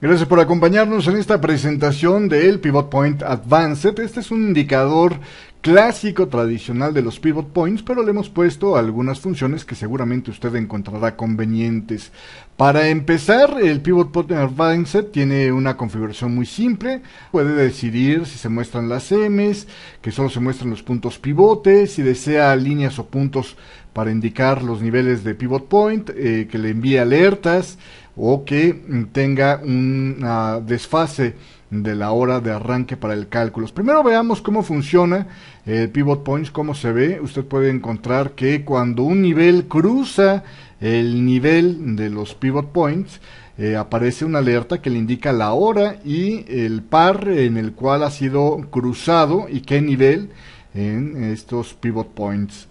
Gracias por acompañarnos en esta presentación del Pivot Point Advanced. Este es un indicador clásico tradicional de los Pivot Points, pero le hemos puesto algunas funciones que seguramente usted encontrará convenientes. Para empezar, el Pivot Point Advanced tiene una configuración muy simple. Puede decidir si se muestran las M's, que solo se muestran los puntos pivotes, si desea líneas o puntos para indicar los niveles de Pivot Point, que le envíe alertas, o que tenga una desfase de la hora de arranque para el cálculo. Primero veamos cómo funciona el Pivot Points, cómo se ve. Usted puede encontrar que cuando un nivel cruza el nivel de los Pivot Points, aparece una alerta que le indica la hora y el par en el cual ha sido cruzado y qué nivel en estos Pivot Points.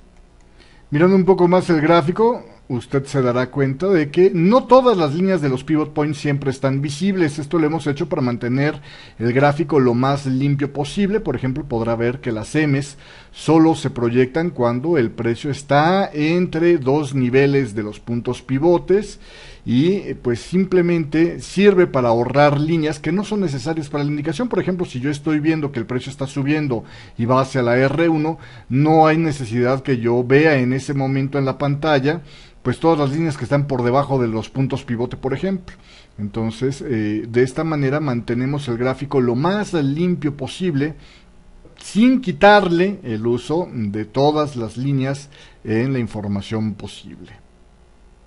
Mirando un poco más el gráfico, usted se dará cuenta de que no todas las líneas de los Pivot Points siempre están visibles. Esto lo hemos hecho para mantener el gráfico lo más limpio posible. Por ejemplo, podrá ver que las M's solo se proyectan cuando el precio está entre dos niveles de los puntos pivotes, y pues simplemente sirve para ahorrar líneas que no son necesarias para la indicación. Por ejemplo, si yo estoy viendo que el precio está subiendo y va hacia la R1, no hay necesidad que yo vea en ese momento en la pantalla pues todas las líneas que están por debajo de los puntos pivote, por ejemplo. Entonces, de esta manera mantenemos el gráfico lo más limpio posible, sin quitarle el uso de todas las líneas en la información posible.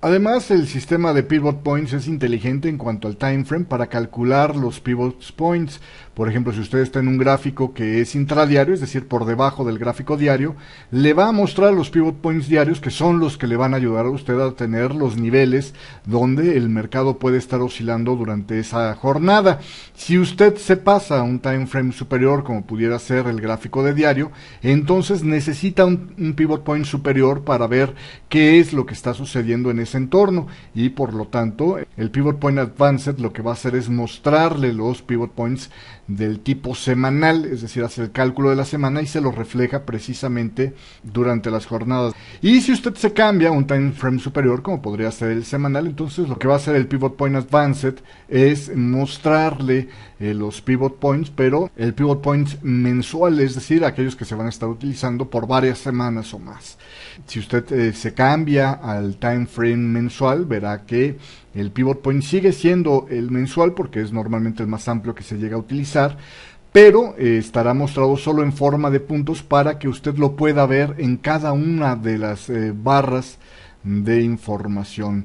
Además, el sistema de Pivot Points es inteligente en cuanto al time frame para calcular los Pivot Points. Por ejemplo, si usted está en un gráfico que es intradiario, es decir, por debajo del gráfico diario, le va a mostrar los Pivot Points diarios, que son los que le van a ayudar a usted a tener los niveles donde el mercado puede estar oscilando durante esa jornada. Si usted se pasa a un time frame superior, como pudiera ser el gráfico de diario, entonces necesita un Pivot Point superior para ver qué es lo que está sucediendo en ese entorno, y por lo tanto el Pivot Point Advanced lo que va a hacer es mostrarle los Pivot Points del tipo semanal, es decir, hace el cálculo de la semana y se lo refleja precisamente durante las jornadas. Y si usted se cambia a un time frame superior, como podría ser el semanal, entonces lo que va a hacer el Pivot Point Advanced es mostrarle los Pivot Points, pero el Pivot Points mensual, es decir, aquellos que se van a estar utilizando por varias semanas o más. Si usted se cambia al time frame mensual, verá que el Pivot Point sigue siendo el mensual, porque es normalmente el más amplio que se llega a utilizar, pero estará mostrado solo en forma de puntos para que usted lo pueda ver en cada una de las barras de información.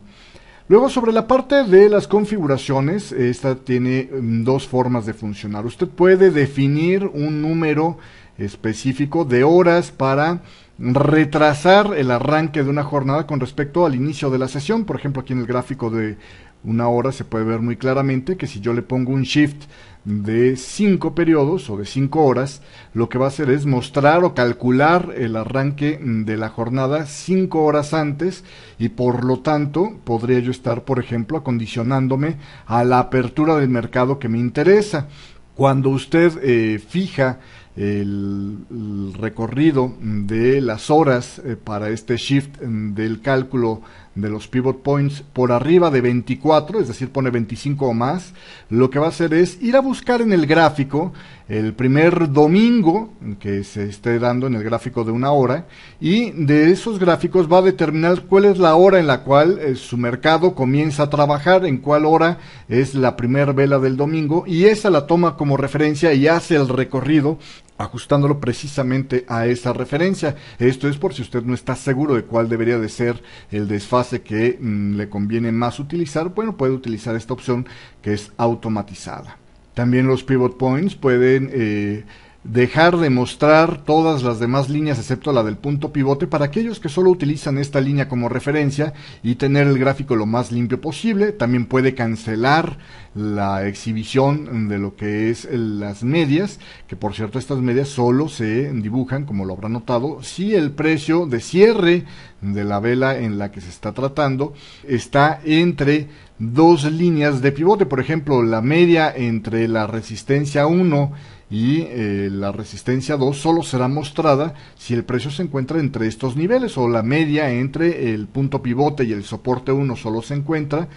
Luego, sobre la parte de las configuraciones, esta tiene dos formas de funcionar. Usted puede definir un número específico de horas para retrasar el arranque de una jornada con respecto al inicio de la sesión. Por ejemplo, aquí en el gráfico de una hora se puede ver muy claramente que si yo le pongo un shift de 5 periodos o de 5 horas, lo que va a hacer es mostrar o calcular el arranque de la jornada 5 horas antes, y por lo tanto podría yo estar, por ejemplo, acondicionándome a la apertura del mercado que me interesa. Cuando usted fija el recorrido de las horas para este shift del cálculo de los Pivot Points por arriba de 24, es decir, pone 25 o más, lo que va a hacer es ir a buscar en el gráfico el primer domingo que se esté dando en el gráfico de una hora, y de esos gráficos va a determinar cuál es la hora en la cual su mercado comienza a trabajar, en cuál hora es la primer vela del domingo, y esa la toma como referencia y hace el recorrido ajustándolo precisamente a esa referencia. Esto es por si usted no está seguro de cuál debería de ser el desfase que le conviene más utilizar. Bueno, puede utilizar esta opción que es automatizada. También los Pivot Points pueden dejar de mostrar todas las demás líneas excepto la del punto pivote para aquellos que solo utilizan esta línea como referencia y tener el gráfico lo más limpio posible. También puede cancelar la exhibición de lo que es las medias, que por cierto estas medias solo se dibujan, como lo habrá notado, si el precio de cierre de la vela en la que se está tratando está entre dos líneas de pivote. Por ejemplo, la media entre la resistencia 1 y la resistencia 2 solo será mostrada si el precio se encuentra entre estos niveles, o la media entre el punto pivote y el soporte 1 solo se encuentra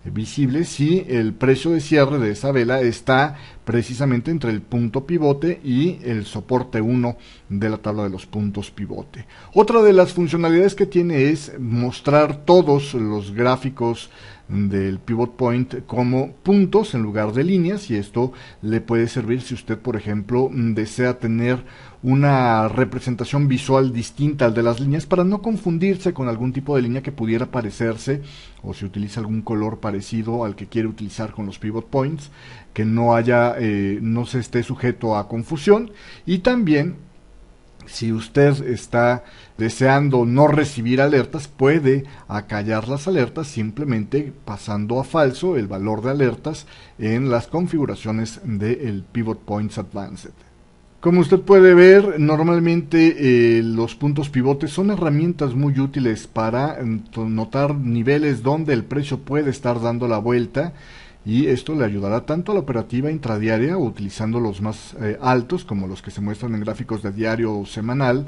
visible si el precio de cierre de esa vela está precisamente entre el punto pivote y el soporte 1 de la tabla de los puntos pivote. Otra de las funcionalidades que tiene es mostrar todos los gráficos del pivot point como puntos en lugar de líneas, y esto le puede servir si usted, por ejemplo, desea tener una representación visual distinta al de las líneas para no confundirse con algún tipo de línea que pudiera parecerse, o si utiliza algún color parecido al que quiere utilizar con los pivot points, que no se esté sujeto a confusión. Y también, si usted está deseando no recibir alertas, puede acallar las alertas simplemente pasando a falso el valor de alertas en las configuraciones del Pivot Points Advanced. Como usted puede ver, normalmente los puntos pivotes son herramientas muy útiles para notar niveles donde el precio puede estar dando la vuelta, y esto le ayudará tanto a la operativa intradiaria, utilizando los más altos como los que se muestran en gráficos de diario o semanal.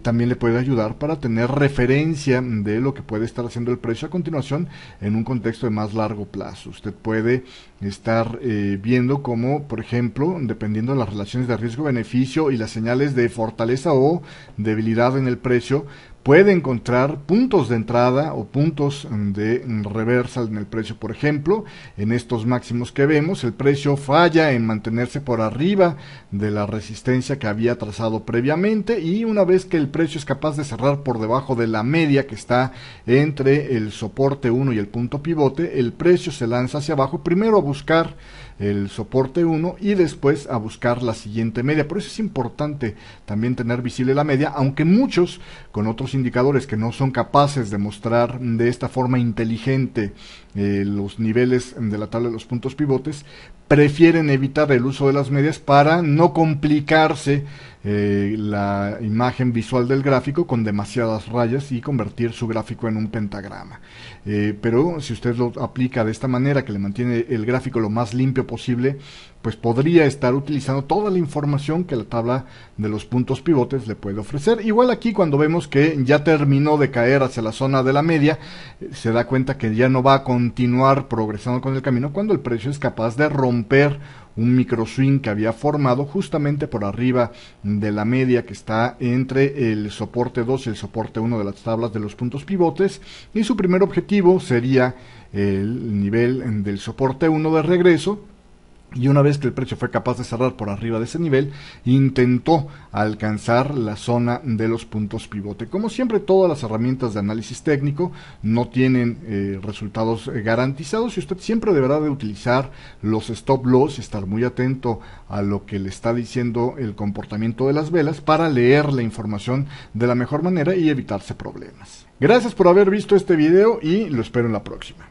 También le puede ayudar para tener referencia de lo que puede estar haciendo el precio a continuación en un contexto de más largo plazo. Usted puede estar viendo cómo, por ejemplo, dependiendo de las relaciones de riesgo-beneficio y las señales de fortaleza o debilidad en el precio, puede encontrar puntos de entrada o puntos de reversal en el precio. Por ejemplo, en estos máximos que vemos, el precio falla en mantenerse por arriba de la resistencia que había trazado previamente, y una vez que el precio es capaz de cerrar por debajo de la media que está entre el soporte 1 y el punto pivote, el precio se lanza hacia abajo, primero a buscar el soporte 1 y después a buscar la siguiente media. Por eso es importante también tener visible la media, aunque muchos con otros indicadores que no son capaces de mostrar de esta forma inteligente los niveles de la tabla de los puntos pivotes, prefieren evitar el uso de las medias para no complicarse la imagen visual del gráfico con demasiadas rayas y convertir su gráfico en un pentagrama. Pero si usted lo aplica de esta manera, que le mantiene el gráfico lo más limpio posible, pues podría estar utilizando toda la información que la tabla de los puntos pivotes le puede ofrecer. Igual aquí, cuando vemos que ya terminó de caer hacia la zona de la media, se da cuenta que ya no va a continuar progresando con el camino cuando el precio es capaz de romper un micro swing que había formado justamente por arriba de la media que está entre el soporte 2 y el soporte 1 de las tablas de los puntos pivotes, y su primer objetivo sería el nivel del soporte 1 de regreso. Y una vez que el precio fue capaz de cerrar por arriba de ese nivel, intentó alcanzar la zona de los puntos pivote. Como siempre, todas las herramientas de análisis técnico no tienen resultados garantizados, y usted siempre deberá de utilizar los stop loss y estar muy atento a lo que le está diciendo el comportamiento de las velas para leer la información de la mejor manera y evitarse problemas. Gracias por haber visto este video y lo espero en la próxima.